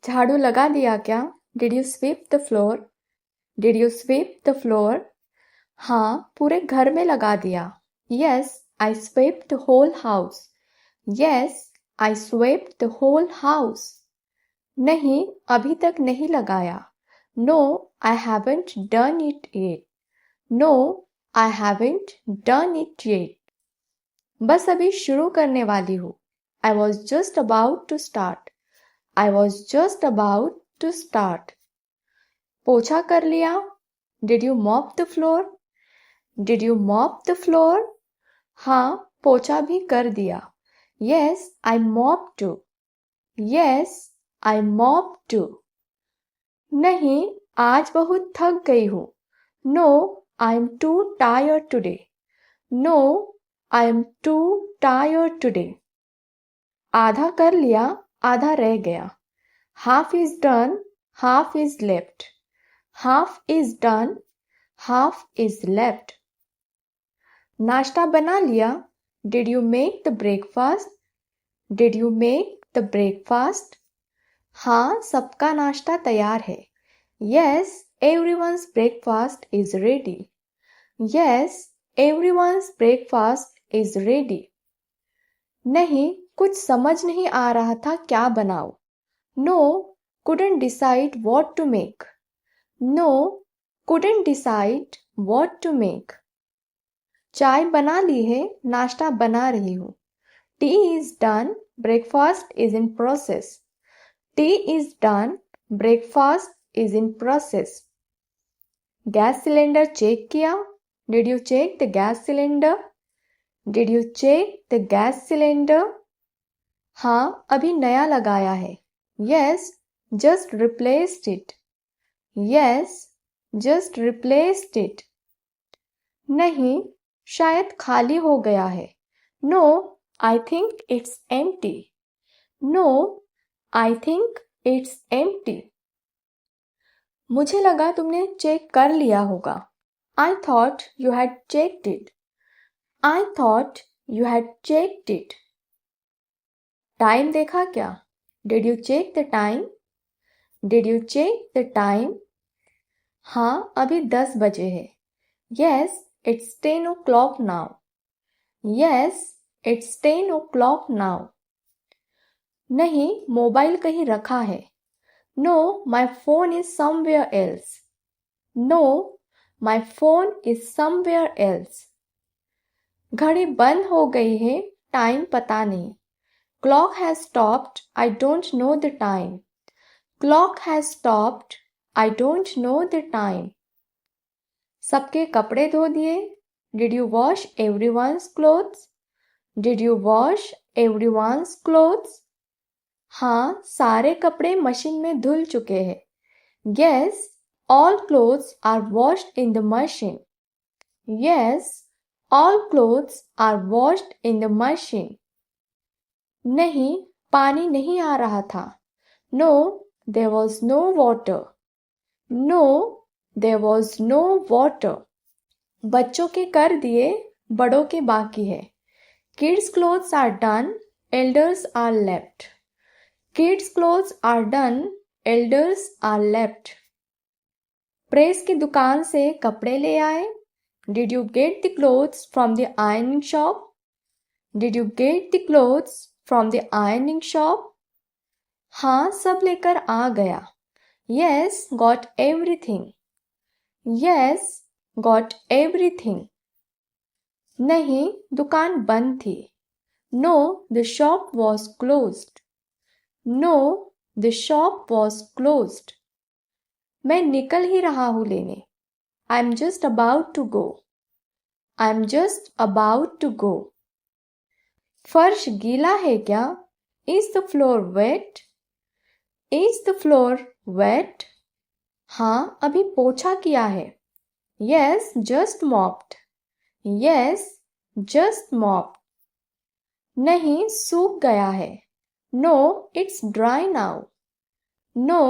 झाड़ू लगा दिया क्या? Did you sweep the floor? Did you sweep the floor? हाँ, पूरे घर में लगा दिया। Yes, I swept the whole house. Yes, I swept the whole house. नहीं, अभी तक नहीं लगाया। No, I haven't done it yet. No, I haven't done it yet. बस अभी शुरू करने वाली हूँ। I was just about to start. I was just about to start. पोछा कर लिया? Did you mop the floor? Did you mop the floor? हाँ, पोछा भी कर दिया। Yes, I mop too. Yes, I mop too. नहीं, आज बहुत थक गई हूँ। No, I am too tired today. No, I am too tired today. आधा कर लिया, आधा रह गया। Half is done, half is left. Half is done, half is left. नाश्ता बना लिया? Did you make the breakfast? Did you make the breakfast? हाँ, सबका नाश्ता तैयार है। Yes, everyone's breakfast is ready. Yes, everyone's breakfast is ready. नहीं, कुछ समझ नहीं आ रहा था क्या बनाओ। No, couldn't decide what to make. No, couldn't decide what to make. चाय बना ली है, नाश्ता बना रही हूँ। Tea is done, breakfast is in process. Tea is done, breakfast is in process. Gas cylinder check किया? Did you check the gas cylinder? Did you check the gas cylinder? हाँ, अभी नया लगाया है। Yes, just replaced it. Yes, just replaced it. नहीं, शायद खाली हो गया है। No, I think it's empty. No, I think it's empty. मुझे लगा तुमने चेक कर लिया होगा। I thought you had checked it. I thought you had checked it. Time देखा क्या? Did you check the time? Did you check the time? हाँ, अभी 10 बजे है। Yes, it's 10 o'clock now. Yes, it's 10 o'clock now. नहीं, mobile कहीं रखा है। No, my phone is somewhere else. No, my phone is somewhere else. घड़ी बंद हो गई है, टाइम पता नहीं। Clock has stopped, I don't know the time. Clock has stopped, I don't know the time. सबके कपड़े धो दिए? Did you wash everyone's clothes? Did you wash everyone's clothes? हाँ, सारे कपड़े मशीन में धुल चुके हैं। Yes, all clothes are washed in the machine. Yes, all clothes are washed in the machine. नहीं, पानी नहीं आ रहा था। No, there was no water. No, there was no water. बच्चों के कर दिए, बड़ों के बाकी है। Kids' clothes are done, elders are left. Kids' clothes are done, elders are left. Press की दुकान से कपड़े ले आए? Did you get the clothes from the ironing shop? Did you get the clothes from the ironing shop? हाँ, सब लेकर आ गया। Yes, got everything. Yes, got everything. नहीं, दुकान बंद थी। No, the shop was closed. No, the shop was closed. मैं निकल ही रहा हूँ लेने। I'm just about to go. I'm just about to go. फर्श गीला है क्या? Is the floor wet? Is the floor wet? हाँ, अभी पोछा किया है। Yes, just mopped. Yes, just mopped. नहीं, सूख गया है। No, it's dry now. No,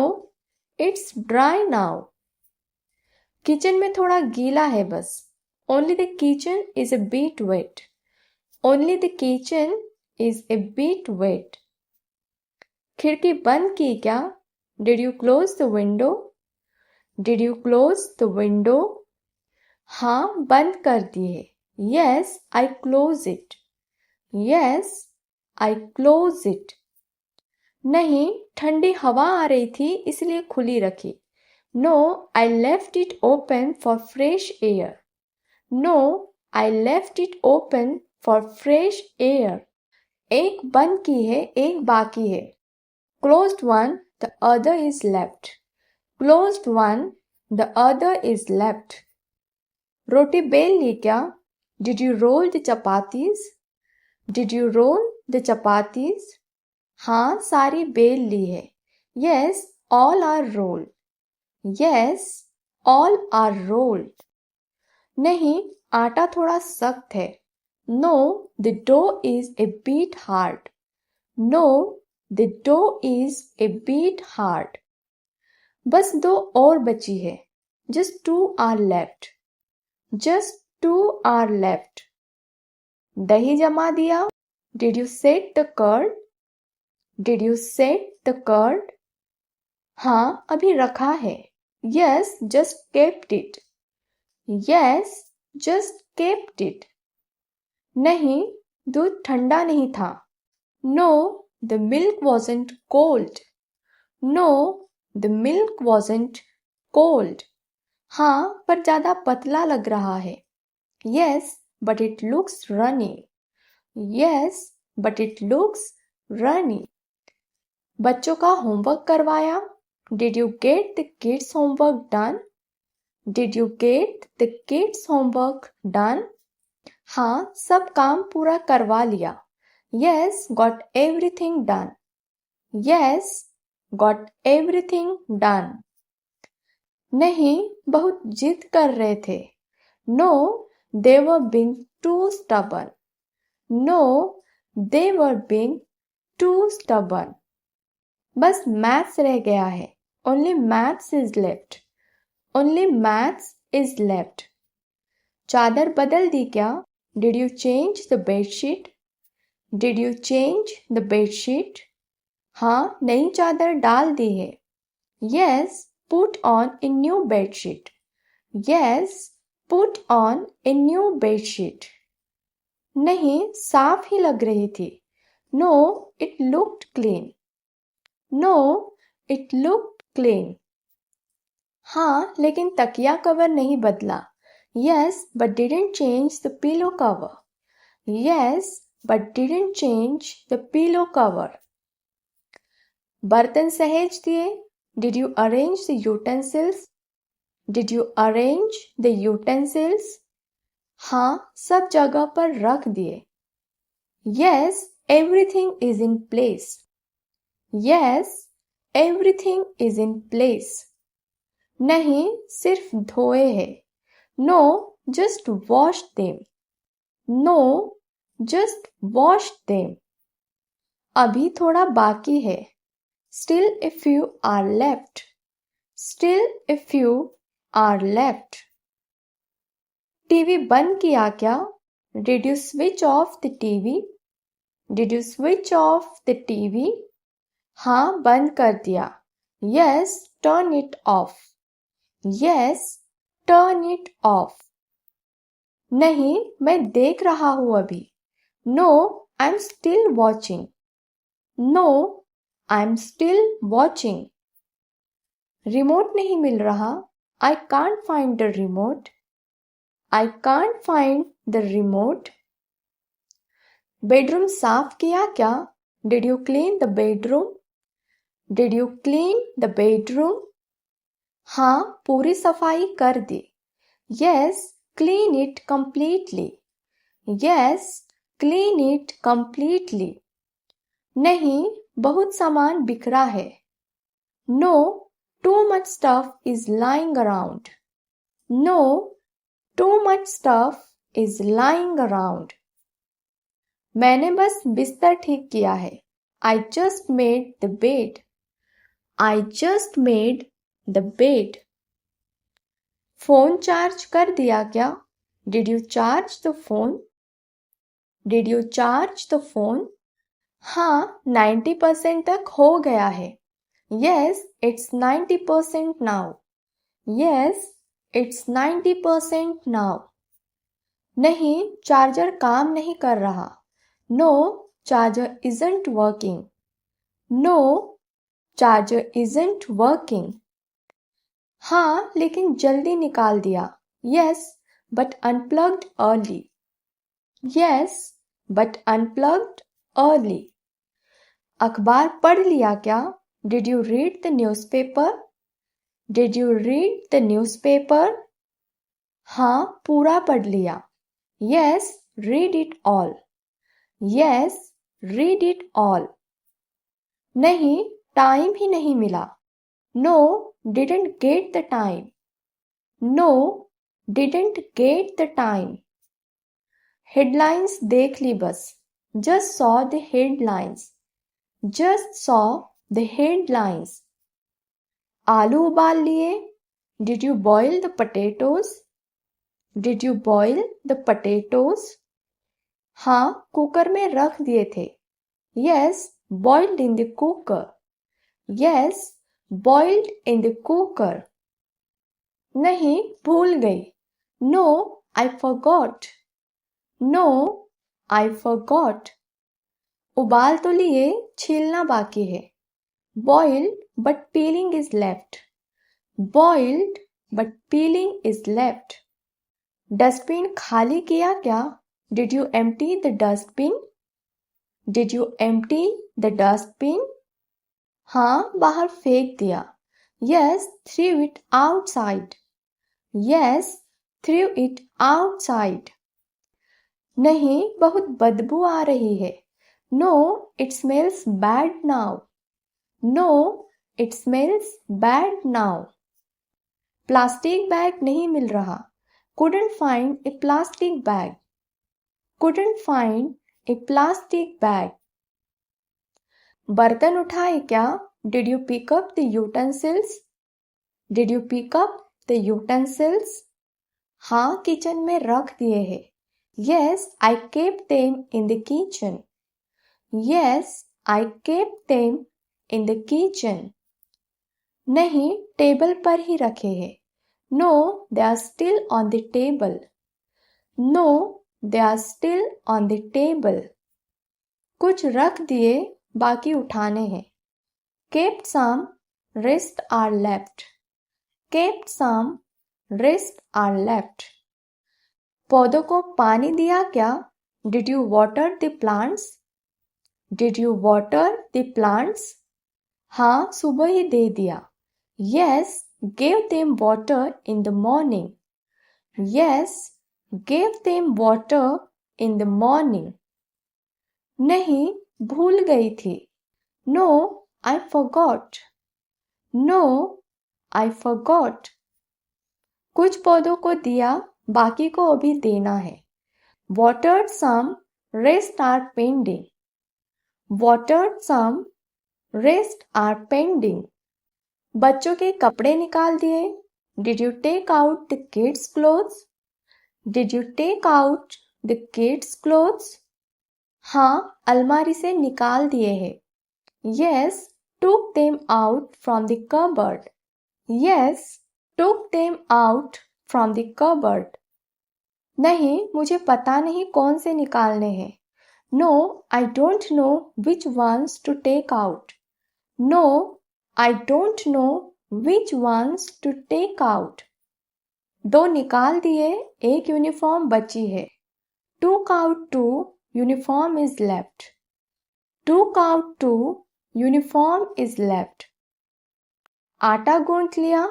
it's dry now. Kitchen में थोड़ा गीला है बस। Only the kitchen is a bit wet. Only the kitchen is a bit wet. खिड़की बंद की क्या? Did you close the window? Did you close the window? हाँ बंद कर दिए. Yes, I close it. Yes, I close it. नहीं, ठंडी हवा आ रही थी इसलिए खुली रखी. No, I left it open for fresh air. No, I left it open for fresh air. एक बंद की है, एक बाकी है. Closed one, the other is left. Closed one, the other is left. रोटी बेल ली क्या? Did you roll the chapatis? Did you roll the chapatis? हाँ, सारी बेल ली है. Yes, all are rolled. Yes, all are rolled. नहीं, आटा थोड़ा सख्त है. No, the dough is a bit hard. No, the dough is a bit hard. बस 2 और बची है. Just 2 are left. Just 2 are left. दही जमा दिया. Did you set the curd? Did you set the curd? हाँ, अभी रखा है. Yes, just kept it. Yes, just kept it. नहीं, दूध ठंडा नहीं था. No, the milk wasn't cold. No, the milk wasn't cold. हाँ, पर ज़्यादा पतला लग रहा है. Yes, but it looks runny. Yes, but it looks runny. बच्चों का होमवर्क करवाया. Did you get the kids' homework done? Did you get the kids' homework done? हाँ, सब काम पूरा करवा लिया. Yes, got everything done. Yes, got everything done. नहीं, बहुत जिद कर रहे थे. No, they were being too stubborn. No, they were being too stubborn. बस maths रह गया है. Only maths is left. Only maths is left. चादर बदल दी क्या? Did you change the bedsheet? Did you change the bedsheet? हाँ, नई चादर डाल दी है. Yes, put on a new bedsheet. Yes, put on a new bedsheet. नहीं, साफ ही लग रही थी. No, it looked clean. No, it looked clean. हाँ, लेकिन तकिया कवर नहीं बदला. Yes, but didn't change the pillow cover. Yes, but didn't change the pillow cover. बर्तन सहेज दिए. Did you arrange the utensils? Did you arrange the utensils? हाँ, सब जगह पर रख दिए. Yes, everything is in place. Yes, everything is in place. नहीं, सिर्फ धोए है. No, just wash them. No, just wash them. अभी थोड़ा बाकी है. Still a few are left. Still a few are left. TV बंद किया क्या? Did you switch off the TV? Did you switch off the TV? हाँ, बंद कर दिया. Yes, turn it off. Yes, turn it off. नहीं, मैं देख रहा हूँ अभी. No, I'm still watching. No, I'm still watching. Remote नहीं मिल रहा. I can't find the remote. I can't find the remote. Bedroom साफ किया क्या? Did you clean the bedroom? Did you clean the bedroom? हाँ, पूरी सफाई कर दी. Yes, clean it completely. Yes, clean it completely. नहीं, बहुत सामान बिखरा है. No, too much stuff is lying around. No, too much stuff is lying around. मैंने बस बिस्तर ठीक किया है. I just made the bed. I just made the bed. Phone charge कर दिया क्या? Did you charge the phone? Did you charge the phone? हाँ, 90% तक हो गया है. Yes, it's 90% now. Yes, it's 90% now. नहीं, चार्जर काम नहीं कर रहा. No, charger isn't working. No, charger isn't working. हाँ, लेकिन जल्दी निकाल दिया. Yes, but unplugged early. Yes, but unplugged early. अखबार पढ़ लिया क्या? Did you read the newspaper? Did you read the newspaper? हाँ, पूरा पढ़ लिया. Yes, read it all. Yes, read it all. नहीं, टाइम ही नहीं मिला. No, didn't get the time. No, didn't get the time. Headlines देख ली बस. Just saw the headlines. Just saw the headlines. आलू उबाल लिए. Did you boil the potatoes? Did you boil the potatoes? हाँ, cooker में रख दिए थे. Yes, boiled in the cooker. Yes, boiled in the cooker. नहीं, भूल गई. No, I forgot. No, I forgot. उबाल तो लिए, छीलना बाकी है. Boiled, but peeling is left. Boiled, but peeling is left. Dustbin खाली किया क्या? Did you empty the dustbin? Did you empty the dustbin? हाँ, बाहर फेंक दिया. Yes, threw it outside. Yes, threw it outside. नहीं, बहुत बदबू आ रही है. No, it smells bad now. No, it smells bad now. Plastic bag नहीं मिल रहा. Couldn't find a plastic bag. Couldn't find a plastic bag. बर्तन उठाए क्या? Did you pick up the utensils? Did you pick up the utensils? हाँ, kitchen में रख दिए हैं. Yes, I kept them in the kitchen. Yes, I kept them in the kitchen. नहीं, table पर ही रखे हैं. No, they are still on the table. No, they are still on the table. कुछ रख दिए, बाकी उठाने हैं. Kept some, rest are left. Kept some, rest are left. पौधों को पानी दिया क्या? Did you water the plants? Did you water the plants? हाँ, सुबह ही दे दिया. Yes, gave them water in the morning. Yes, gave them water in the morning. नहीं, भूल गई थी. No, I forgot. No, I forgot. कुछ पौधों को दिया, बाकी को अभी देना है. Watered some, rest are pending. Watered some, rest are pending. बच्चों के कपड़े निकाल दिए. Did you take out the kids' clothes? Did you take out the kids' clothes? हाँ, अलमारी से निकाल दिए हैं. Yes, took them out from the cupboard. Yes, took them out from the cupboard. नहीं, मुझे पता नहीं कौन से निकालने हैं. No, I don't know which ones to take out. No, I don't know which ones to take out. दो निकाल दिए, एक यूनिफॉर्म बची है. Took out two, uniform is left. Took out two, uniform is left. आटा गूंथ लिया.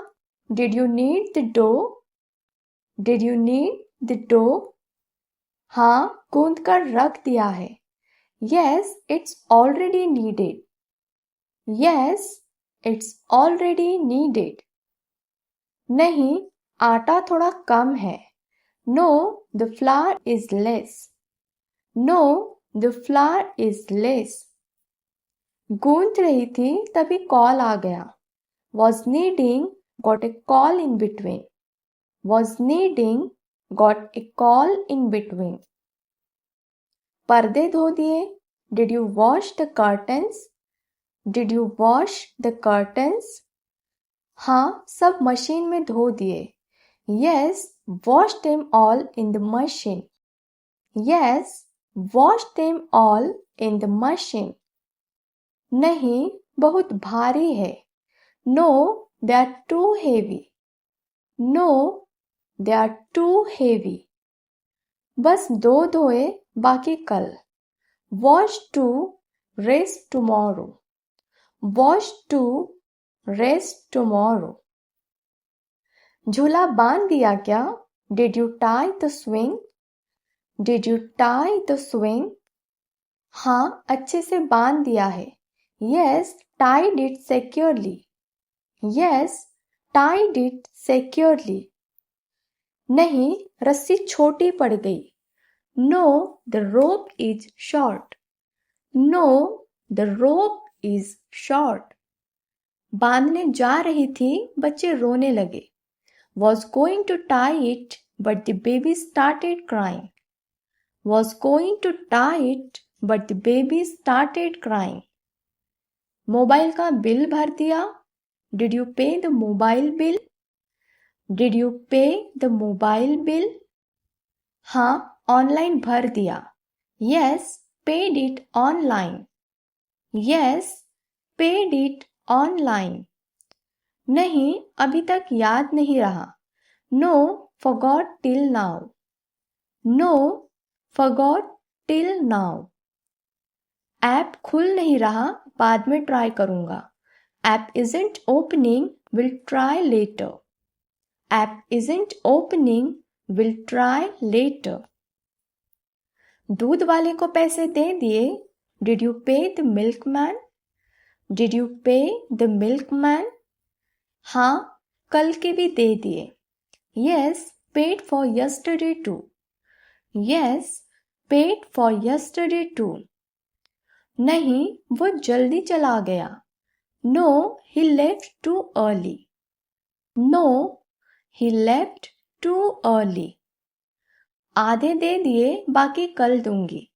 Did you knead the dough? Did you knead the dough? हाँ, गूंथ कर रख दिया है. Yes, it's already kneaded. Yes, it's already kneaded. नहीं, आटा थोड़ा कम है. No, the flour is less. No, the flour is less. गूंथ रही थी तभी कॉल आ गया. Was kneading, got a call in between. Was kneading, got a call in between. पर्दे धो दिए. Did you wash the curtains? Did you wash the curtains? हाँ, सब machine में धो दिए. Yes, wash them all in the machine. Yes, wash them all in the machine. नहीं, बहुत भारी है. No, they are too heavy. No, they are too heavy. बस 2 धोए, बाकी कल. Wash 2, rest tomorrow. Wash 2, rest tomorrow. झूला बांध दिया क्या? Did you tie the swing? Did you tie the swing? हाँ, अच्छे से बांध दिया है. Yes, tied it securely. Yes, tied it securely. नहीं, रस्सी छोटी पड़ गई. No, the rope is short. No, the rope is short. बांधने जा रही थी, बच्चे रोने लगे. Was going to tie it, but the baby started crying. Was going to tie it, but the baby started crying. Mobile का bill भर दिया. Did you pay the mobile bill? Did you pay the mobile bill? हाँ, online भर दिया. Yes, paid it online. Yes, paid it online. नहीं, अभी तक याद नहीं रहा. No, forgot till now. No, forgot till now. App खुल नहीं रहा, बाद में ट्राई करूंगा. App isn't opening, will try later. App isn't opening, will try later. दूध वाले को पैसे दे दिए. Did you pay the milkman? Did you pay the milkman? हाँ, कल के भी दे दिए. Yes, paid for yesterday too. Yes, paid for yesterday too. नहीं, वो जल्दी चला गया. No, he left too early. No, he left too early. आधे दे दिए, बाकी कल दूंगी.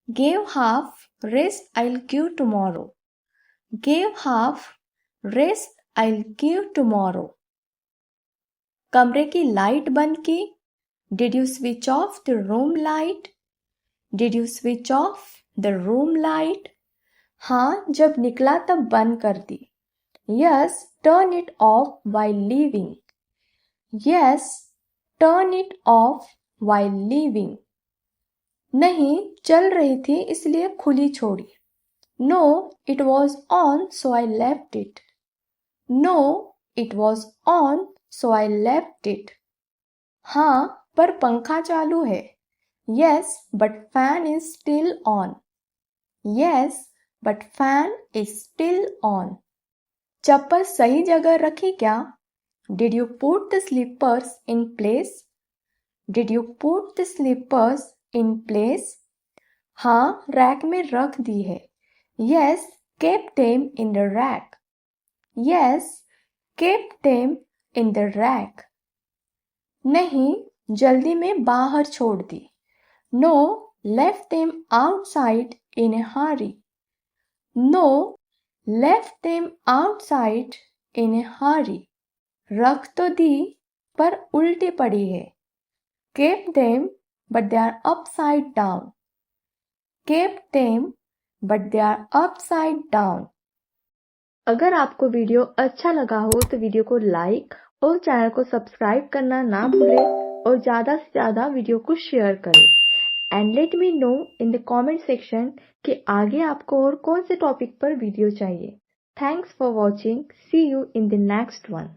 Gave half, rest I'll give tomorrow. Gave half, rest I'll give tomorrow. कमरे की लाइट बंद की. Did you switch off the room light? Did you switch off the room light? हाँ, जब निकला तब बंद कर दी. Yes, turn it off while leaving. Yes, turn it off while leaving. नहीं, चल रही थी इसलिए खुली छोड़ी. No, it was on so I left it. No, it was on so I left it. हाँ, पर पंखा चालू है. Yes, but fan is still on. Yes, but fan is still on. चप्पल सही जगह रखी क्या? Did you put the slippers in place? Did you put the slippers in place? हाँ, रैक में रख दी है. Yes, kept them in the rack. Yes, kept them in the rack. नहीं, जल्दी में बाहर छोड़ दी. No, left them outside in a hurry. No, left them outside in a hurry. रख तो दी, पर उल्टी पड़ी है. Kept them, but they are upside down. Kept them, but they are upside down. अगर आपको वीडियो अच्छा लगा हो तो वीडियो को लाइक और चैनल को सब्सक्राइब करना ना भूलें और ज़्यादा से ज़्यादा वीडियो को शेयर करें. And let me know in the comment section कि आगे आपको और कौन से टॉपिक पर वीडियो चाहिए. Thanks for watching. See you in the next one.